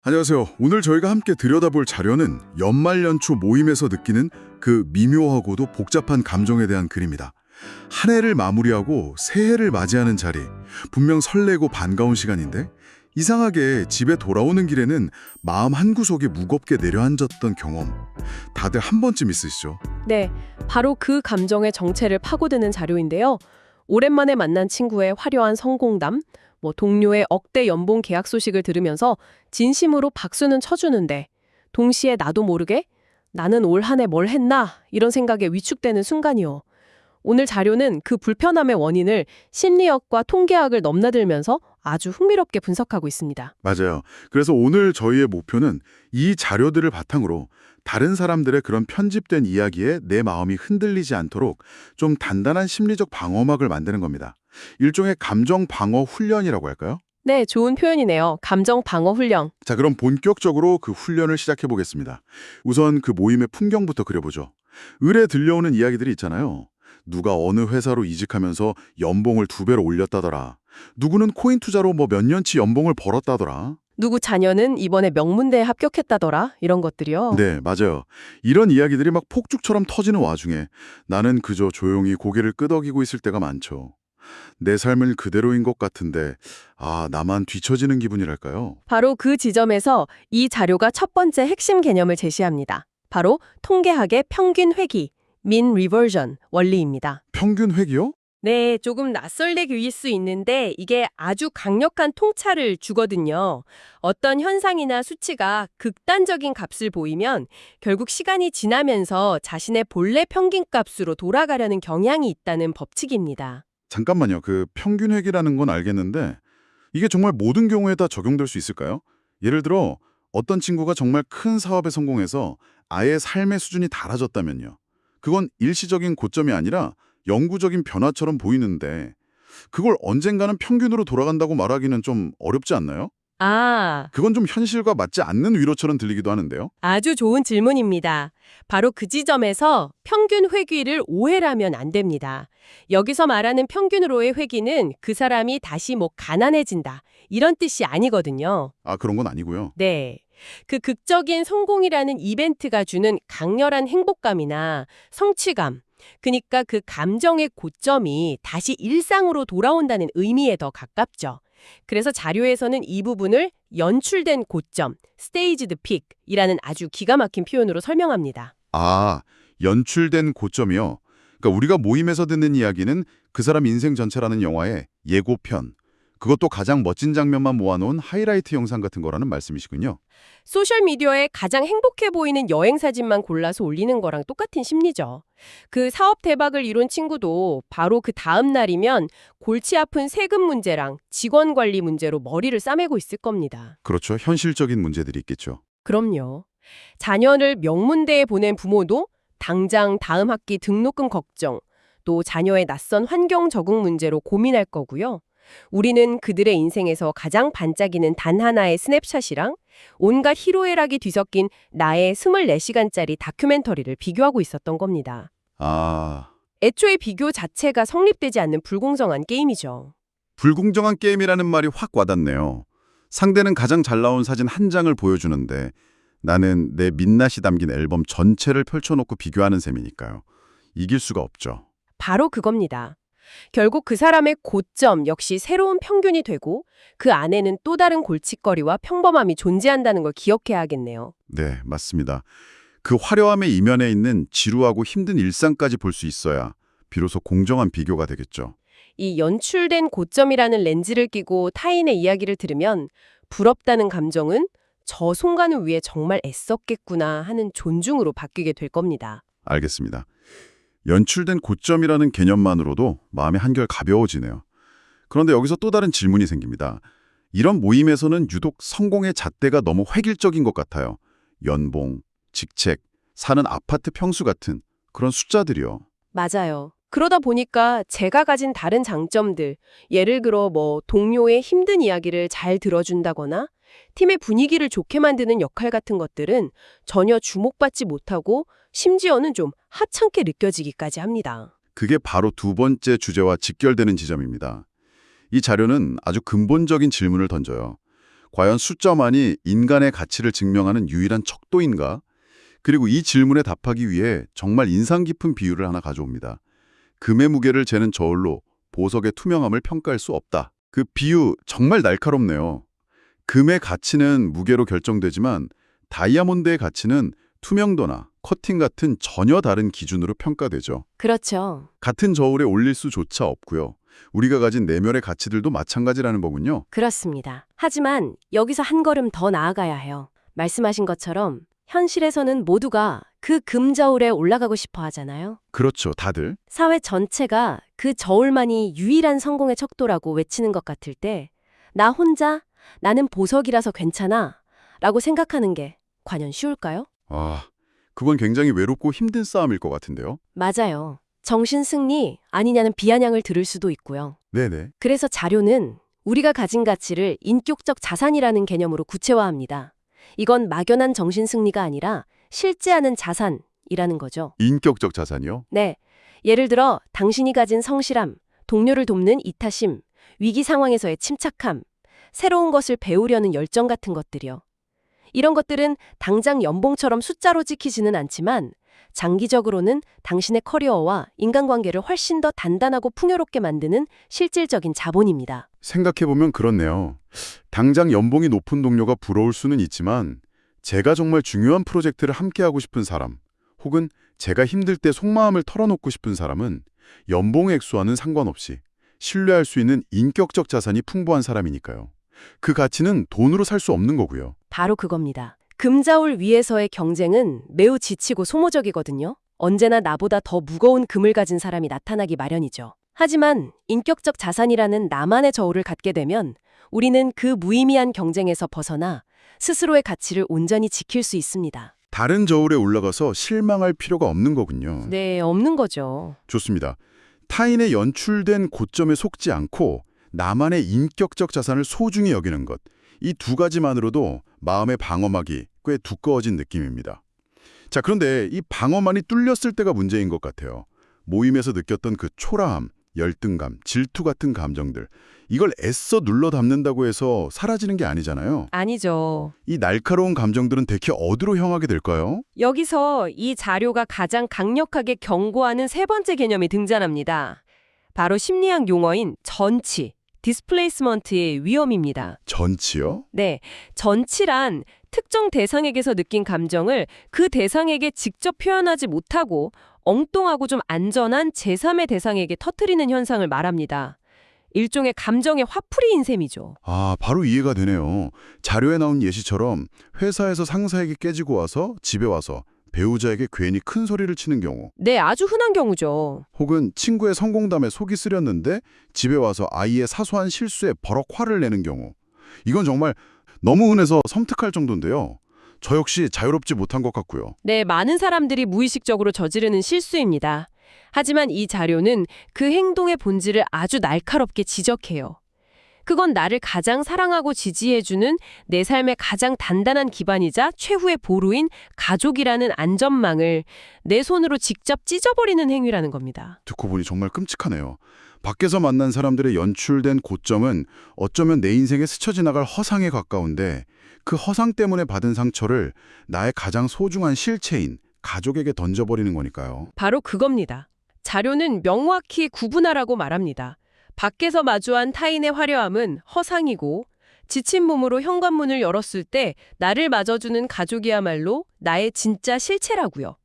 안녕하세요. 오늘 저희가 함께 들여다볼 자료는 연말연초 모임에서 느끼는 그 미묘하고도 복잡한 감정에 대한 글입니다. 한 해를 마무리하고 새해를 맞이하는 자리, 분명 설레고 반가운 시간인데 이상하게 집에 돌아오는 길에는 마음 한구석에 무겁게 내려앉았던 경험, 다들 한 번쯤 있으시죠? 네, 바로 그 감정의 정체를 파고드는 자료인데요. 오랜만에 만난 친구의 화려한 성공담, 동료의 억대 연봉 계약 소식을 들으면서 진심으로 박수는 쳐주는데 동시에 나도 모르게 나는 올 한 해 뭘 했나 이런 생각에 위축되는 순간이요. 오늘 자료는 그 불편함의 원인을 심리학과 통계학을 넘나들면서 아주 흥미롭게 분석하고 있습니다. 맞아요. 그래서 오늘 저희의 목표는 이 자료들을 바탕으로 다른 사람들의 그런 편집된 이야기에 내 마음이 흔들리지 않도록 좀 단단한 심리적 방어막을 만드는 겁니다. 일종의 감정 방어 훈련이라고 할까요? 네, 좋은 표현이네요. 감정 방어 훈련. 자, 그럼 본격적으로 그 훈련을 시작해 보겠습니다. 우선 그 모임의 풍경부터 그려보죠. 을에 들려오는 이야기들이 있잖아요. 누가 어느 회사로 이직하면서 연봉을 2배로 올렸다더라. 누구는 코인 투자로 몇 년치 연봉을 벌었다더라. 누구 자녀는 이번에 명문대에 합격했다더라. 이런 것들이요. 네, 맞아요. 이런 이야기들이 막 폭죽처럼 터지는 와중에 나는 그저 조용히 고개를 끄덕이고 있을 때가 많죠. 내 삶은 그대로인 것 같은데 나만 뒤처지는 기분이랄까요? 바로 그 지점에서 이 자료가 첫 번째 핵심 개념을 제시합니다. 바로 통계학의 평균 회귀, mean reversion 원리입니다. 평균 회귀요? 네, 조금 낯설게 보일 수 있는데 이게 아주 강력한 통찰을 주거든요. 어떤 현상이나 수치가 극단적인 값을 보이면 결국 시간이 지나면서 자신의 본래 평균값으로 돌아가려는 경향이 있다는 법칙입니다. 잠깐만요. 그 평균 회귀라는 건 알겠는데 이게 정말 모든 경우에 다 적용될 수 있을까요? 예를 들어 어떤 친구가 정말 큰 사업에 성공해서 아예 삶의 수준이 달라졌다면요. 그건 일시적인 고점이 아니라 영구적인 변화처럼 보이는데 그걸 언젠가는 평균으로 돌아간다고 말하기는 좀 어렵지 않나요? 그건 좀 현실과 맞지 않는 위로처럼 들리기도 하는데요. 아주 좋은 질문입니다. 바로 그 지점에서 평균 회귀를 오해라면 안 됩니다. 여기서 말하는 평균으로의 회귀는 그 사람이 다시 가난해진다. 이런 뜻이 아니거든요. 그런 건 아니고요. 네. 그 극적인 성공이라는 이벤트가 주는 강렬한 행복감이나 성취감, 그러니까 그 감정의 고점이 다시 일상으로 돌아온다는 의미에 더 가깝죠. 그래서 자료에서는 이 부분을 연출된 고점, staged peak이라는 아주 기가 막힌 표현으로 설명합니다. 연출된 고점이요. 그러니까 우리가 모임에서 듣는 이야기는 그 사람 인생 전체라는 영화의 예고편, 그것도 가장 멋진 장면만 모아놓은 하이라이트 영상 같은 거라는 말씀이시군요. 소셜미디어에 가장 행복해 보이는 여행 사진만 골라서 올리는 거랑 똑같은 심리죠. 그 사업 대박을 이룬 친구도 바로 그 다음 날이면 골치 아픈 세금 문제랑 직원 관리 문제로 머리를 싸매고 있을 겁니다. 그렇죠. 현실적인 문제들이 있겠죠. 그럼요. 자녀를 명문대에 보낸 부모도 당장 다음 학기 등록금 걱정, 또 자녀의 낯선 환경 적응 문제로 고민할 거고요. 우리는 그들의 인생에서 가장 반짝이는 단 하나의 스냅샷이랑 온갖 희로애락이 뒤섞인 나의 24시간짜리 다큐멘터리를 비교하고 있었던 겁니다. 애초에 비교 자체가 성립되지 않는 불공정한 게임이죠. 불공정한 게임이라는 말이 확 와닿네요. 상대는 가장 잘 나온 사진 한 장을 보여주는데 나는 내 민낯이 담긴 앨범 전체를 펼쳐놓고 비교하는 셈이니까요. 이길 수가 없죠. 바로 그겁니다. 결국 그 사람의 고점 역시 새로운 평균이 되고 그 안에는 또 다른 골칫거리와 평범함이 존재한다는 걸 기억해야겠네요. 네, 맞습니다. 그 화려함의 이면에 있는 지루하고 힘든 일상까지 볼 수 있어야 비로소 공정한 비교가 되겠죠. 이 연출된 고점이라는 렌즈를 끼고 타인의 이야기를 들으면 부럽다는 감정은 저 순간을 위해 정말 애썼겠구나 하는 존중으로 바뀌게 될 겁니다. 알겠습니다. 연출된 고점이라는 개념만으로도 마음이 한결 가벼워지네요. 그런데 여기서 또 다른 질문이 생깁니다. 이런 모임에서는 유독 성공의 잣대가 너무 획일적인 것 같아요. 연봉, 직책, 사는 아파트 평수 같은 그런 숫자들이요. 맞아요. 그러다 보니까 제가 가진 다른 장점들, 예를 들어 동료의 힘든 이야기를 잘 들어준다거나 팀의 분위기를 좋게 만드는 역할 같은 것들은 전혀 주목받지 못하고 심지어는 좀 하찮게 느껴지기까지 합니다. 그게 바로 두 번째 주제와 직결되는 지점입니다. 이 자료는 아주 근본적인 질문을 던져요. 과연 숫자만이 인간의 가치를 증명하는 유일한 척도인가? 그리고 이 질문에 답하기 위해 정말 인상 깊은 비유를 하나 가져옵니다. 금의 무게를 재는 저울로 보석의 투명함을 평가할 수 없다. 그 비유 정말 날카롭네요. 금의 가치는 무게로 결정되지만 다이아몬드의 가치는 투명도나 커팅 같은 전혀 다른 기준으로 평가되죠. 그렇죠. 같은 저울에 올릴 수조차 없고요. 우리가 가진 내면의 가치들도 마찬가지라는 거군요. 그렇습니다. 하지만 여기서 한 걸음 더 나아가야 해요. 말씀하신 것처럼 현실에서는 모두가 그 금저울에 올라가고 싶어 하잖아요. 그렇죠, 다들. 사회 전체가 그 저울만이 유일한 성공의 척도라고 외치는 것 같을 때 나 혼자 나는 보석이라서 괜찮아 라고 생각하는 게 과연 쉬울까요? 아, 그건 굉장히 외롭고 힘든 싸움일 것 같은데요. 맞아요. 정신 승리 아니냐는 비아냥을 들을 수도 있고요. 네네. 그래서 자료는 우리가 가진 가치를 인격적 자산이라는 개념으로 구체화합니다. 이건 막연한 정신 승리가 아니라 실제하는 자산이라는 거죠. 인격적 자산이요? 네. 예를 들어 당신이 가진 성실함, 동료를 돕는 이타심, 위기 상황에서의 침착함, 새로운 것을 배우려는 열정 같은 것들이요. 이런 것들은 당장 연봉처럼 숫자로 지키지는 않지만 장기적으로는 당신의 커리어와 인간관계를 훨씬 더 단단하고 풍요롭게 만드는 실질적인 자본입니다. 생각해보면 그렇네요. 당장 연봉이 높은 동료가 부러울 수는 있지만 제가 정말 중요한 프로젝트를 함께하고 싶은 사람 혹은 제가 힘들 때 속마음을 털어놓고 싶은 사람은 연봉 액수와는 상관없이 신뢰할 수 있는 인격적 자산이 풍부한 사람이니까요. 그 가치는 돈으로 살 수 없는 거고요. 바로 그겁니다. 금자울 위에서의 경쟁은 매우 지치고 소모적이거든요. 언제나 나보다 더 무거운 금을 가진 사람이 나타나기 마련이죠. 하지만 인격적 자산이라는 나만의 저울을 갖게 되면 우리는 그 무의미한 경쟁에서 벗어나 스스로의 가치를 온전히 지킬 수 있습니다. 다른 저울에 올라가서 실망할 필요가 없는 거군요. 네, 없는 거죠. 좋습니다. 타인의 연출된 고점에 속지 않고 나만의 인격적 자산을 소중히 여기는 것. 이 두 가지만으로도 마음의 방어막이 꽤 두꺼워진 느낌입니다. 자, 그런데 이 방어막이 뚫렸을 때가 문제인 것 같아요. 모임에서 느꼈던 그 초라함, 열등감, 질투 같은 감정들. 이걸 애써 눌러 담는다고 해서 사라지는 게 아니잖아요. 아니죠. 이 날카로운 감정들은 대체 어디로 향하게 될까요? 여기서 이 자료가 가장 강력하게 경고하는 세 번째 개념이 등장합니다. 바로 심리학 용어인 전치, 디스플레이스먼트의 위험입니다. 전치요? 네, 전치란 특정 대상에게서 느낀 감정을 그 대상에게 직접 표현하지 못하고 엉뚱하고 좀 안전한 제3의 대상에게 터뜨리는 현상을 말합니다. 일종의 감정의 화풀이인 셈이죠. 아, 바로 이해가 되네요. 자료에 나온 예시처럼 회사에서 상사에게 깨지고 와서 집에 와서 배우자에게 괜히 큰 소리를 치는 경우, 네, 아주 흔한 경우죠. 혹은 친구의 성공담에 속이 쓰렸는데 집에 와서 아이의 사소한 실수에 버럭 화를 내는 경우. 이건 정말 너무 흔해서 섬뜩할 정도인데요. 저 역시 자유롭지 못한 것 같고요. 네, 많은 사람들이 무의식적으로 저지르는 실수입니다. 하지만 이 자료는 그 행동의 본질을 아주 날카롭게 지적해요. 그건 나를 가장 사랑하고 지지해주는 내 삶의 가장 단단한 기반이자 최후의 보루인 가족이라는 안전망을 내 손으로 직접 찢어버리는 행위라는 겁니다. 듣고 보니 정말 끔찍하네요. 밖에서 만난 사람들의 연출된 고점은 어쩌면 내 인생에 스쳐 지나갈 허상에 가까운데 그 허상 때문에 받은 상처를 나의 가장 소중한 실체인 가족에게 던져버리는 거니까요. 바로 그겁니다. 자료는 명확히 구분하라고 말합니다. 밖에서 마주한 타인의 화려함은 허상이고 지친 몸으로 현관문을 열었을 때 나를 맞아주는 가족이야말로 나의 진짜 실체라고요.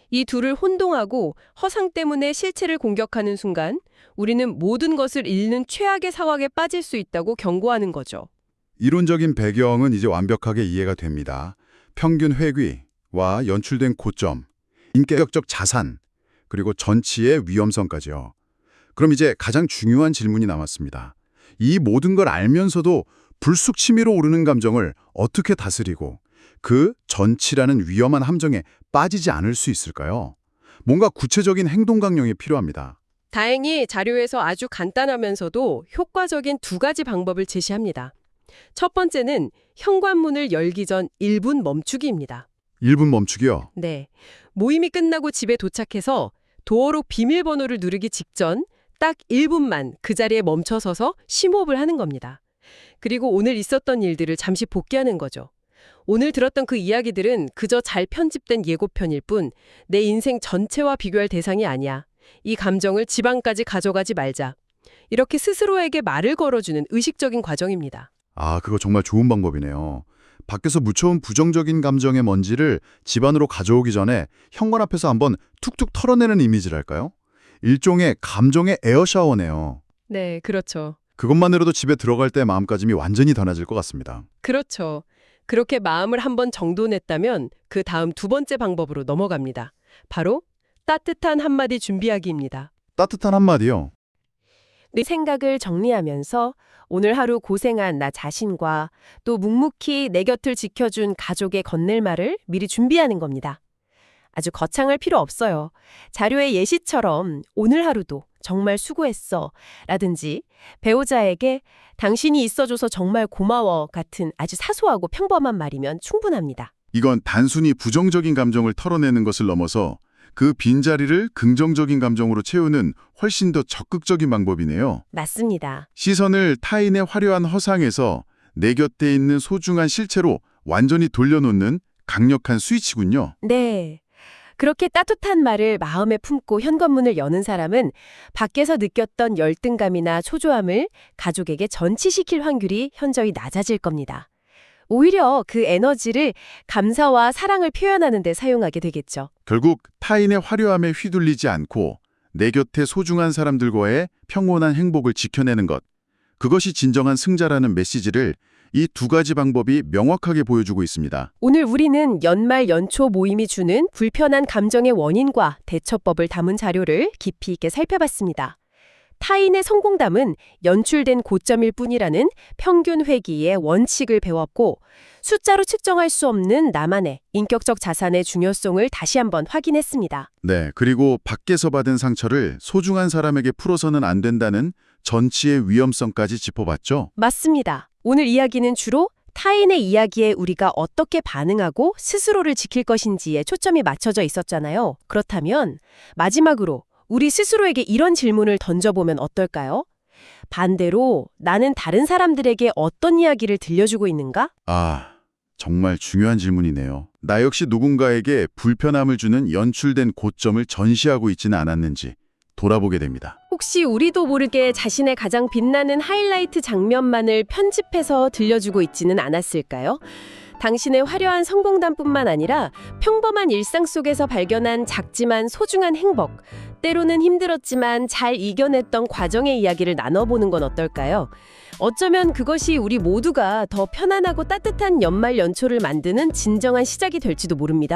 이 둘을 혼동하고 허상 때문에 실체를 공격하는 순간 우리는 모든 것을 잃는 최악의 상황에 빠질 수 있다고 경고하는 거죠. 이론적인 배경은 이제 완벽하게 이해가 됩니다. 평균 회귀와 연출된 고점, 인격적 자산, 그리고 전치의 위험성까지요. 그럼 이제 가장 중요한 질문이 남았습니다. 이 모든 걸 알면서도 불쑥 치밀어 오르는 감정을 어떻게 다스리고 그 전치라는 위험한 함정에 빠지지 않을 수 있을까요? 뭔가 구체적인 행동 강령이 필요합니다. 다행히 자료에서 아주 간단하면서도 효과적인 두 가지 방법을 제시합니다. 첫 번째는 현관문을 열기 전 1분 멈추기입니다. 1분 멈추기요? 네. 모임이 끝나고 집에 도착해서 도어록 비밀번호를 누르기 직전 딱 1분만 그 자리에 멈춰서서 심호흡을 하는 겁니다. 그리고 오늘 있었던 일들을 잠시 복귀하는 거죠. 오늘 들었던 그 이야기들은 그저 잘 편집된 예고편일 뿐 내 인생 전체와 비교할 대상이 아니야. 이 감정을 지방까지 가져가지 말자. 이렇게 스스로에게 말을 걸어주는 의식적인 과정입니다. 아, 그거 정말 좋은 방법이네요. 밖에서 묻혀온 부정적인 감정의 먼지를 집 안으로 가져오기 전에 현관 앞에서 한번 툭툭 털어내는 이미지랄까요? 일종의 감정의 에어샤워네요. 네, 그렇죠. 그것만으로도 집에 들어갈 때 마음가짐이 완전히 달라질 것 같습니다. 그렇죠. 그렇게 마음을 한번 정돈했다면 그 다음 두 번째 방법으로 넘어갑니다. 바로 따뜻한 한마디 준비하기입니다. 따뜻한 한마디요. 내 생각을 정리하면서 오늘 하루 고생한 나 자신과 또 묵묵히 내 곁을 지켜준 가족에 건넬 말을 미리 준비하는 겁니다. 아주 거창할 필요 없어요. 자료의 예시처럼 오늘 하루도 정말 수고했어 라든지 배우자에게 당신이 있어줘서 정말 고마워 같은 아주 사소하고 평범한 말이면 충분합니다. 이건 단순히 부정적인 감정을 털어내는 것을 넘어서 그 빈자리를 긍정적인 감정으로 채우는 훨씬 더 적극적인 방법이네요. 맞습니다. 시선을 타인의 화려한 허상에서 내 곁에 있는 소중한 실체로 완전히 돌려놓는 강력한 스위치군요. 네. 그렇게 따뜻한 말을 마음에 품고 현관문을 여는 사람은 밖에서 느꼈던 열등감이나 초조함을 가족에게 전치시킬 확률이 현저히 낮아질 겁니다. 오히려 그 에너지를 감사와 사랑을 표현하는 데 사용하게 되겠죠. 결국 타인의 화려함에 휘둘리지 않고 내 곁에 소중한 사람들과의 평온한 행복을 지켜내는 것. 그것이 진정한 승자라는 메시지를 이 두 가지 방법이 명확하게 보여주고 있습니다. 오늘 우리는 연말 연초 모임이 주는 불편한 감정의 원인과 대처법을 담은 자료를 깊이 있게 살펴봤습니다. 타인의 성공담은 연출된 고점일 뿐이라는 평균 회귀의 원칙을 배웠고 숫자로 측정할 수 없는 나만의 인격적 자산의 중요성을 다시 한번 확인했습니다. 네, 그리고 밖에서 받은 상처를 소중한 사람에게 풀어서는 안 된다는 전치의 위험성까지 짚어봤죠. 맞습니다. 오늘 이야기는 주로 타인의 이야기에 우리가 어떻게 반응하고 스스로를 지킬 것인지에 초점이 맞춰져 있었잖아요. 그렇다면 마지막으로 우리 스스로에게 이런 질문을 던져보면 어떨까요? 반대로 나는 다른 사람들에게 어떤 이야기를 들려주고 있는가? 아, 정말 중요한 질문이네요. 나 역시 누군가에게 불편함을 주는 연출된 고점을 전시하고 있지는 않았는지 돌아보게 됩니다. 혹시 우리도 모르게 자신의 가장 빛나는 하이라이트 장면만을 편집해서 들려주고 있지는 않았을까요? 당신의 화려한 성공담뿐만 아니라 평범한 일상 속에서 발견한 작지만 소중한 행복, 때로는 힘들었지만 잘 이겨냈던 과정의 이야기를 나눠보는 건 어떨까요? 어쩌면 그것이 우리 모두가 더 편안하고 따뜻한 연말 연초를 만드는 진정한 시작이 될지도 모릅니다.